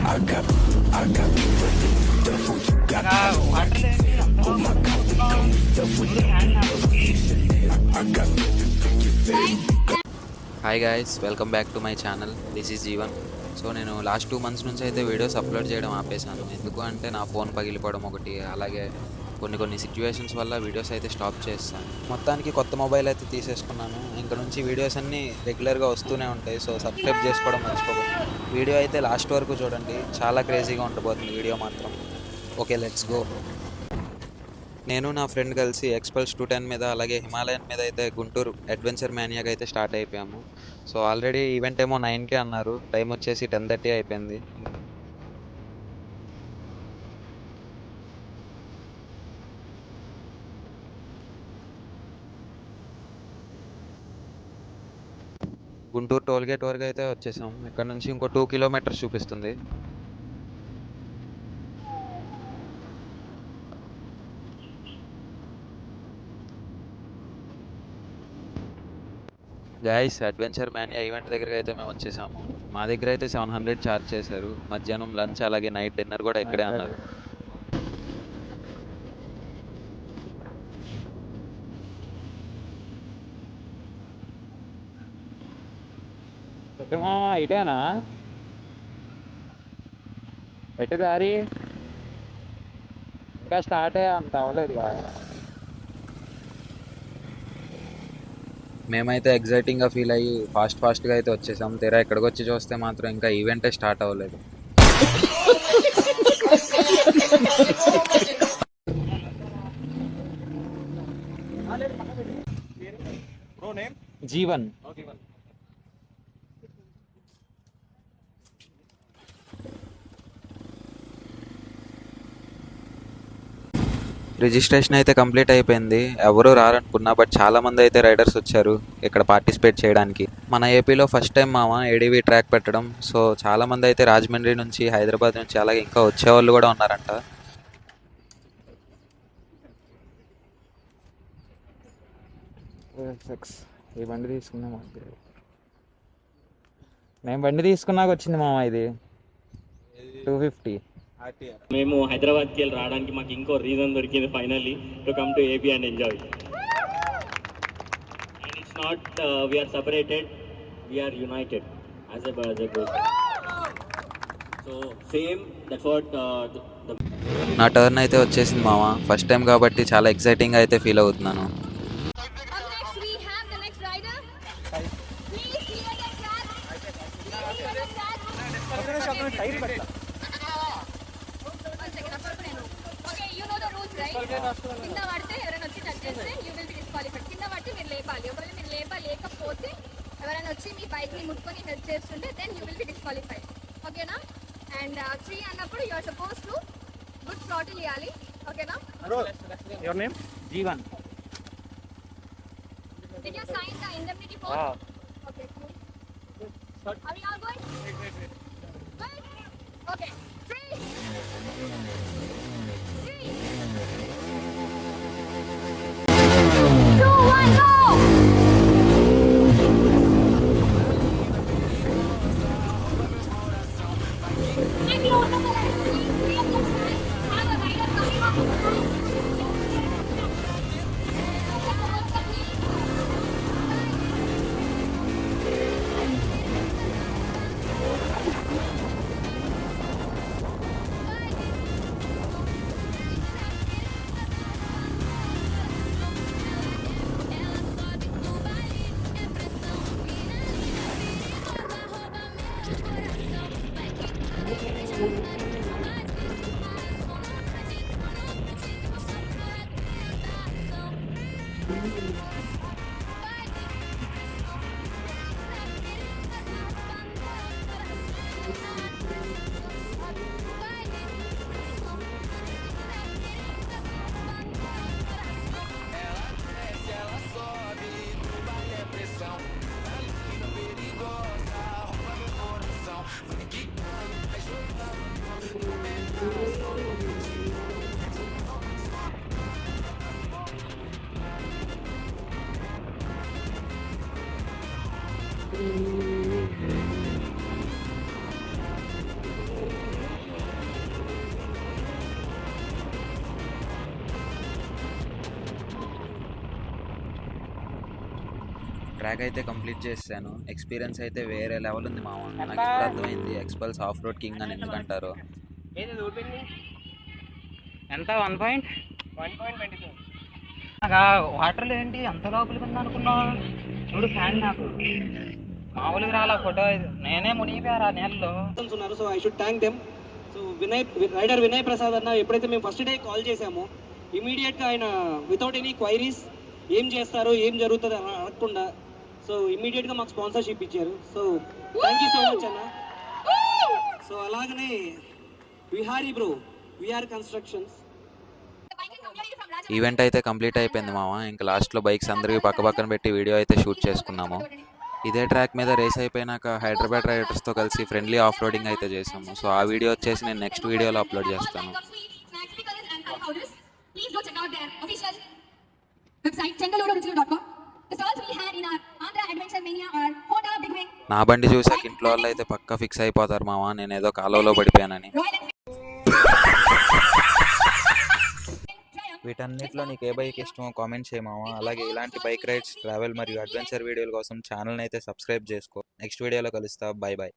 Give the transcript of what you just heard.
Hi guys, welcome back to my channel. This is Jeevan. So నేను last 2 months నుంచి అయితే videos upload చేయడం ఆపేశాను. ఎందుకు అంటే నా ఫోన్ పగిలిపోవడం ఒకటి, అలాగే కొన్ని సిచ్యువేషన్స్ వల్ల వీడియోస్ అయితే స్టాప్ చేస్తాను. మొత్తానికి కొత్త మొబైల్ అయితే తీసేసుకున్నాను. ఇంక నుంచి వీడియోస్ అన్నీ రెగ్యులర్గా వస్తూనే ఉంటాయి. సో సబ్స్క్రైబ్ చేసుకోవడం మర్చిపోకండి. వీడియో అయితే లాస్ట్ వరకు చూడండి, చాలా క్రేజీగా ఉండబోతుంది వీడియో మాత్రం. Okay, let's go. నేను నా ఫ్రెండ్ కలిసి ఎక్స్పల్స్ 210 మీద, అలాగే హిమాలయన్ మీద అయితే గుంటూరు అడ్వెంచర్ మ్యానియాకి అయితే స్టార్ట్ అయిపోయాము. సో ఆల్రెడీ ఈవెంట్ ఏమో 9కి అన్నారు, టైం వచ్చేసి 10:30 అయిపోయింది. గుంటూరు టోల్గేట్ వరకు అయితే వచ్చేసాం. ఇక్కడ నుంచి ఇంకో 2 kilometers చూపిస్తుంది. గైస్, అడ్వెంచర్ మ్యానియా ఈవెంట్ దగ్గరికి అయితే మేము వచ్చేసాము. మా దగ్గర అయితే 700 ఛార్జ్ చేశారు. మధ్యాహ్నం లంచ్ అలాగే నైట్ డిన్నర్ కూడా ఇక్కడే అన్నారు. ఇటేనా ఎటు దారి ఇంకా స్టార్ట్ అయ్యా అంత అవ్వలేదు. మేమైతే ఎగ్జైటింగ్గా ఫీల్ అయ్యి ఫాస్ట్గా అయితే వచ్చేసాం. తీరా ఇక్కడికి వచ్చి చూస్తే మాత్రం ఇంకా ఈవెంటే స్టార్ట్ అవ్వలేదు. జీవన్. రిజిస్ట్రేషన్ అయితే కంప్లీట్ అయిపోయింది. ఎవరు రారనుకున్నా, బట్ చాలా మంది అయితే రైడర్స్ వచ్చారు ఇక్కడ పార్టిసిపేట్ చేయడానికి. మన ఏపీలో ఫస్ట్ టైం మామ ఏడీవీ ట్రాక్ పెట్టడం. సో చాలా మంది అయితే రాజమండ్రి నుంచి, హైదరాబాద్ నుంచి, అలాగే ఇంకా వచ్చేవాళ్ళు కూడా ఉన్నారంట. ఈ బండి తీసుకున్నా, నేను బండి తీసుకున్నాక వచ్చింది మామ ఇది 250. మేము హైదరాబాద్కి వెళ్ళి రావడానికి మాకు ఇంకో రీజన్ దొరికింది finally, to come to AP and enjoy. And it's not we're separated, we're united as a group. So same that's what. నా టర్న్ అయితే వచ్చేసింది మామ. ఫస్ట్ టైం కాబట్టి చాలా ఎక్సైటింగ్గా అయితే ఫీల్ అవుతున్నాను. కింద పడితే ఎవరైనా వచ్చి టచ్ చేస్తే యూ విల్ బి డిస్క్వాలిఫైడ్. కింద పడితే మీరు లేపాలి. ఒకవేళ మీరు లేపలేకపోతే ఎవరైనా వచ్చి మీ బైక్ ని ముట్టుకొని టచ్ చేస్తుంటే then you will be disqualified. ఓకేనా? అండ్ 3 అన్నప్పుడు you are suppose to good throttle ఇవ్వాలి. ఓకేనా? Your name? Jeevan. Did you sign the indemnity form? Okay, cool. Are we all going? Good. Okay. 3 2 1 go. Track అయితే complete చేశాను. Experience అయితే వేరే level ఉంది మామ. నాకు ఇప్పుడు అర్థమైంది ఎక్స్పల్స్ ఆఫ్ రోడ్ కింగ్ అని ఎందుకంటారు. ఎంత 1.22 వాటర్లో ఏంటి అంత లోపలికి ఉంది అనుకున్నా. చూడు ఫ్యాన్ నాకు మామూలుగా రాలా ఫోటో. నేనే మునిగిపోయారు ఆ నీళ్ళలో. ఉన్నారు. So I should thank them. So rider Vinay Prasad అన్న ఎప్పుడైతే మేము ఫస్ట్ డే కాల్ చేసామో ఇమీడియట్గా ఆయన వితౌట్ ఎనీ క్వైరీస్ ఏం చేస్తారు ఏం జరుగుతుంది అని అడగకుండా సో ఇమీడియట్గా మాకు స్పాన్సర్షిప్ ఇచ్చారు. So thank you so much అన్న. సో అలాగనే Vihari bro VR constructions event అయితే కంప్లీట్ అయిపోయింది మామ. ఇంకా లాస్ట్లో బైక్స్ అందరికీ పక్క పక్కన పెట్టి వీడియో అయితే షూట్ చేసుకున్నాము. ఇదే ట్రాక్ మీద రేస్ అయిపోయినాక హైదరాబాద్ రైడర్స్తో కలిసి ఫ్రెండ్లీ ఆఫ్ రోడింగ్ అయితే చేసాము. సో ఆ వీడియో వచ్చేసి నేను నెక్స్ట్ వీడియోలో అప్లోడ్ చేస్తాను. Please go check out their official website chengaloodu.com. The stalls we had in our Andhra Adventure Mania or Honda Big Wing. నా బండి చూసాక ఇంట్లో వాళ్ళు అయితే పక్కా ఫిక్స్ అయిపోతారు మామ నేను ఏదో కాలువలో పడిపోయానని. Royal Enfield. వీటన్నిటిలో నీకు ఏ బైక్ ఇష్టమో కామెంట్ చేయమావా. అలాగే ఇలాంటి బైక్ రైడ్స్, ట్రావెల్ మరియు అడ్వెంచర్ వీడియోల కోసం ఛానల్ని అయితే సబ్స్క్రైబ్ చేసుకో. నెక్స్ట్ వీడియోలో కలుస్తా. Bye bye.